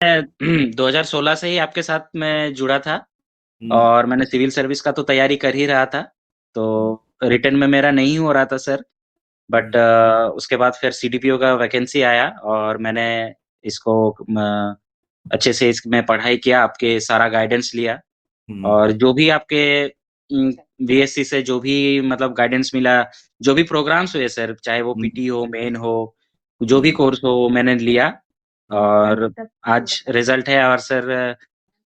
मैं 2016 से ही आपके साथ मैं जुड़ा था हुँ, और मैंने सिविल सर्विस का तो तैयारी कर ही रहा था। तो हुँ, रिटन में मेरा नहीं हो रहा था सर, बट हुँ, उसके बाद फिर सीडीपीओ का वैकेंसी आया और मैंने इसको म अच्छे से इसमें पढ़ाई किया, आपके सारा गाइडेंस लिया हुँ, और जो भी आपके बीएससी से जो भी मतलब गाइडेंस मिला, जो भी प्रोग्राम्स हुए सर, चाहे वो हुँ, पीटी हो, मेन हो, जो भी हुँ, कोर्स हो वो मैंने लिया हुँ, और आज रिज़ल्ट है और सर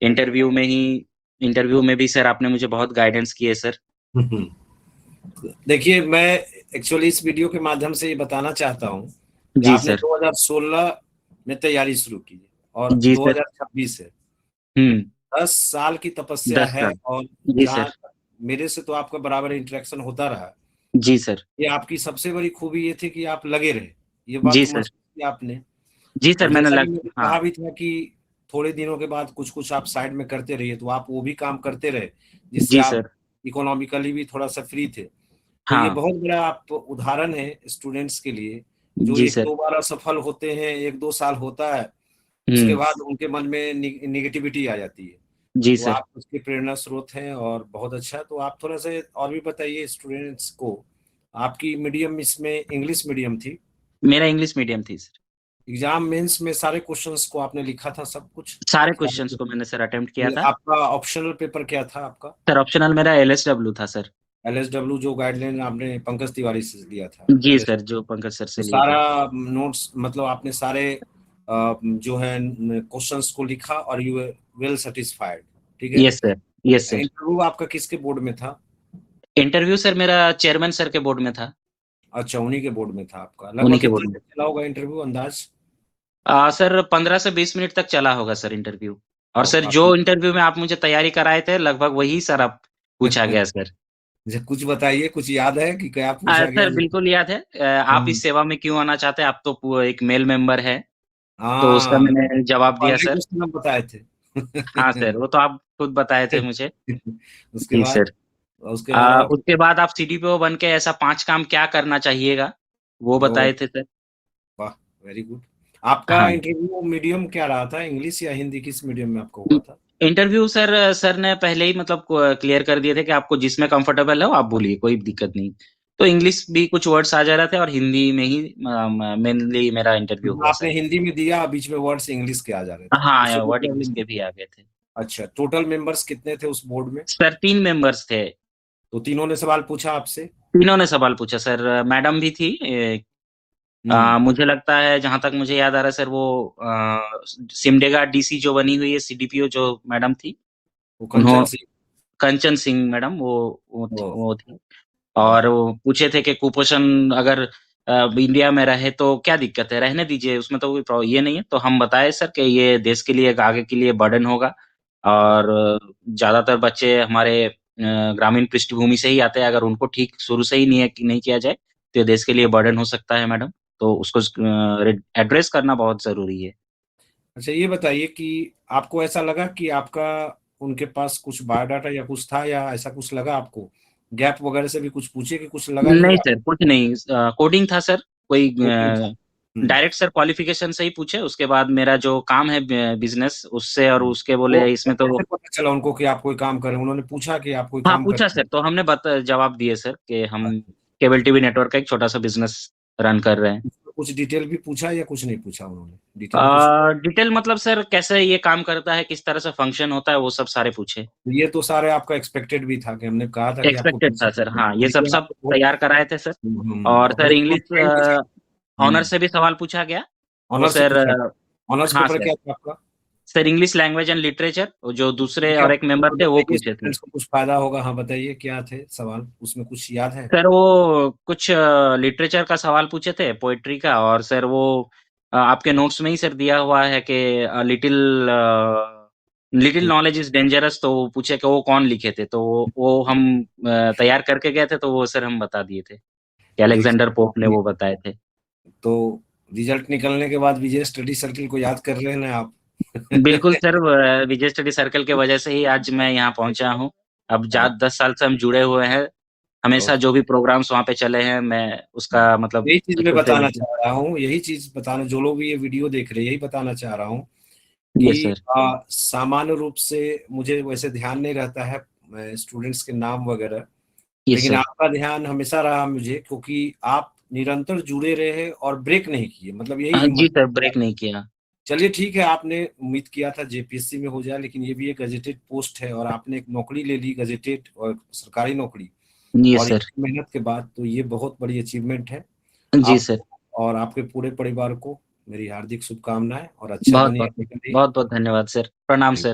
इंटरव्यू में ही इंटरव्यू में भी सर आपने मुझे बहुत गाइडेंस किए सर। हुँ, हुँ। देखिए, मैं एक्चुअली इस वीडियो के माध्यम से ये बताना चाहता हूँ कि जी आपने सर। 2016 में तैयारी शुरू की है और जी सर। 2026 है। हुँ, 10 साल की तपस्या 10 है साल। और जी जहाँ सर। तक मेरे से तो आपका बराबर इंटरेक्शन होता रहा। जी सर। ये आपकी सबसे बड़ी खूबी ये थी कि आप लगे रहे। ये बात जी तो सर। महसूस की आपने जी सर, और मैंने जैसा कि लग मैंने हाँ, कहा भी था कि थोड़े दिनों के बाद कुछ-कुछ आप साइड में करते रहिए, तो आप वो भी काम करते रहे, जिससे जी आप सर। इकोनॉमिकली भी थोड़ा-सा फ्री थे। तो ये हाँ। बहुत बड़ा आप उदाहरण है स्टूडेंट्स के लिए, जो जी सर। 1-2 बार असफल होते हैं, 1-2 साल होता है, उसके हुँ। बाद उनके मन में नेगेटिविटी आ जाती है। जी तो सर। आप उसके प्रेरणा स्रोत हैं और बहुत अच्छा, तो आप थोड़ा-सा और भी बताइए स्टूडेंट्स को। आपकी मीडियम इसमें इंग्लिश मीडियम थी? मेरा इंग्लिश मीडियम थी सर। एग्ज़ाम मेंस में सारे क्वेश्चन्स को आपने लिखा था सब कुछ? सारे क्या क्वेश्चन्स को मैंने सर अटेम्प्ट किया ये था। आपका ऑप्शनल पेपर क्या था आपका? सर ऑप्शनल मेरा एलएसडब्ल्यू था सर। एलएसडब्ल्यू जो गाइडलाइन आपने पंकज तिवारी से लिया था, जी एलएस सर, जो पंकज सर तो से लिए थे। सारा नोट्स मतलब आपने सारे जो है क्वेश्चंस को लिखा और यू वर वेल सैटिस्फाइड, ठीक है? Yes sir. Yes sir. Interview आपका किसके बोर्ड में था? इंटरव्यू सर मेरा चेयरमैन सर के बोर्ड में था। अच्छा, उन्हीं के बोर्ड में था आपका। उन्हीं लगभग के कितना बोर्ड में। देर चला होगा इंटरव्यू अंदाज़? सर 15 से 20 मिनट तक चला होगा सर इंटरव्यू। और ओह! सर जो काफ़ी इंटरव्यू में आप मुझे तैयारी कराए थे लगभग वही सर अब पूछा गया सर। जी, कुछ बताइए, कुछ याद है कि क्या पूछा गया? सर बिल्कुल याद है। आप हुँ, इस सेवा में क्यों आना चाहते हैं? आप तो एक मेल मेंबर हैं। तो उसका हाँ, मैंने वो जवाब दिया पहले सर। क्वेश्चन आप बताए थे। हाँ सर, वो तो आप खुद बताए थे मुझे। उसके जी बाद सर। उसके बाद और उसके बाद आप सीडीपीओ बन के ऐसा 5 काम क्या करना चाहिएगा? वो ओह! बताए थे सर। वाह! Very good. आपका हाँ। इंटरव्यू मीडियम क्या रहा था? इंग्लिश या हिंदी किस मीडियम में आपका उम, हुआ था? इंटरव्यू सर ने पहले ही मतलब क्लियर कर दिए थे कि आपको जिसमें कंफर्टेबल हो आप बोलिए, कोई दिक्कत नहीं। तो इंग्लिश भी कुछ वर्ड्स आ जा रहे थे और हिंदी में ही मेनली मेरा इंटरव्यू मतलब हुआ आपने सर। हिंदी में दिया, बीच में वर्ड्स इंग्लिश के आ जा रहे थे। हाँ, उससे कोई वर्ड इंग्लिश प्रॉब्लम के नहीं? भी आ गए थे। अच्छा, टोटल मेंबर्स कितने थे उस बोर्ड में? सर 3 मेंबर्स थे। तो तीनों ने सवाल पूछा आपसे? तीनों ने सवाल पूछा सर, मैडम भी थी। हुँ, मुझे लगता है जहाँ तक मुझे याद आ रहा है सर वो सिमडेगा डीसी जो बनी हुई है सीडीपीओ जो मैडम थी, वो उन्हों कंचन सिंह। कंचन सिंह मैडम ओह! वो थी। वाह! और वो पूछे थे कि कुपोषण अगर इंडिया में रहे तो क्या दिक्कत है? रहने दीजिए, उसमें तो कोई ये नहीं है। तो हम बताए सर कि ये देश के लिए आगे के लिए बर्डन होगा वाह! और ज़्यादातर बच्चे हमारे ग्रामीण पृष्ठभूमि से ही आते हैं, अगर उनको ठीक शुरू से ही नहीं किया जाए, तो ये देश के लिए बर्डन हो सकता है मैडम। तो उसको एड्रेस करना बहुत ज़रूरी है। अच्छा ये बताइए कि आपको ऐसा लगा कि आपका उनके पास कुछ बायोडाटा या कुछ था या ऐसा कुछ लगा आपको? गैप वगैरह से भी कुछ पूछे कि कुछ लगा नहीं नहीं आप सर, कुछ नहीं कोडिंग था सर, कोई कोडिंग था? हुँ। डायरेक्ट सर क्वालिफ़िकेशन से ही पूछे, उसके बाद मेरा जो काम है बिज़नेस उससे और हुँ। उसके तो बोले इसमें तो कैसे पता चला उनको कि आप कोई काम कर रहे हैं? उन्होंने पूछा कि आप कोई हाँ, काम पूछा करते हैं? सर, तो हमने जवाब दिए सर कि हम अच्छा, केबल टीवी नेटवर्क का एक छोटा-सा बिज़नेस रन कर रहे हैं। उसमें कुछ डिटेल भी पूछा या कुछ नहीं पूछा उन्होंने? डिटेल कुछ डिटेल मतलब सर कैसे ये काम करता है, किस तरह से फंक्शन होता है, वो सब सारे पूछे। ये तो सारे आपका एक्सपेक्टेड भी था कि हमने कहा था कि आपको एक्सपेक्टेड था सर, हाँ, ये सब देखिए सब आपको बहुत तैयार कराए थे सर। और सर अपने क्लोज़ इंग्लिश फ्रेंड के साथ ऑनर हुँ, से भी सवाल पूछा गया। वो ऑनर से सर पूछा? ऑनर्स हाँ पेपर सर। क्या था आपका? Sir English language and literature वो जो दूसरे क्या और एक मेंबर थे वो बताइए पूछे थे। स्टूडेंट्स को कुछ फ़ायदा होगा। हाँ, बताइए क्या थे सवाल? उसमें कुछ याद है? सर वो कुछ लिटरेचर का सवाल पूछे थे, पोएट्री का और सर वो आपके नोट्स में ही सर दिया हुआ है कि little hmm, knowledge is dangerous तो वो पूछे कि वो कौन लिखे थे? तो वो हम तैयार करके गए थे तो वो सर हम बता दिए थे, कि ठीक अलेक्जेंडर पोप ने है। वो बताए थे। तो रिज़ल्ट निकलने के बाद विजय स्टडी सर्किल को याद कर रहे हैं ना आप? बिल्कुल सर, विजय स्टडी सर्कल के वजह से ही आज मैं यहाँ पहुँचा हूँ। अब जा हाँ, 10 साल से हम जुड़े हुए हैं। हमेशा ओह! जो भी प्रोग्राम्स वहाँ पे चले हैं, मैं उसका मतलब यही चीज़ मैं अच्छे से बताना चाह रहा हूँ, यही चीज़ बताना जो लोग भी ये वीडियो देख रहे हैं, यही बताना चाह रहा हूँ यस कि सर। सामान्य रूप से मुझे वैसे ध्यान नहीं रहता है स्टूडेंट्स के नाम वगैरह, यस लेकिन सर। आपका ध्यान हमेशा रहा मुझे क्योंकि आप निरंतर जुड़े रहे और ब्रेक नहीं किए, मतलब यही हाँ जी हिम्मत सर, है। ब्रेक नहीं किया। चलिए ठीक है, आपने उम्मीद किया था जेपीएससी में हो जाए, लेकिन ये भी एक गजेटेड पोस्ट है और आपने एक नौकरी ले ली गजेटेड और सरकारी नौकरी, यस और सर। इतनी मेहनत के बाद, तो ये बहुत बड़ी अचीवमेंट है। जी सर। आपको और आपके पूरे परिवार को मेरी हार्दिक शुभकामनाएं और अच्छा बहुत बनिए बहुत आगे के लिए। बहुत बहुत धन्यवाद सर। प्रणाम थैंक सर।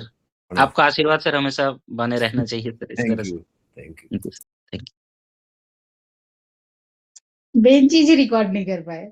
प्रणाम। आपका आशीर्वाद सर हमेशा बने रहना चाहिए सर, इस तरह थैंक से। You. Thank you. Thank you. Ben चीज रिकॉर्ड नहीं कर पाए।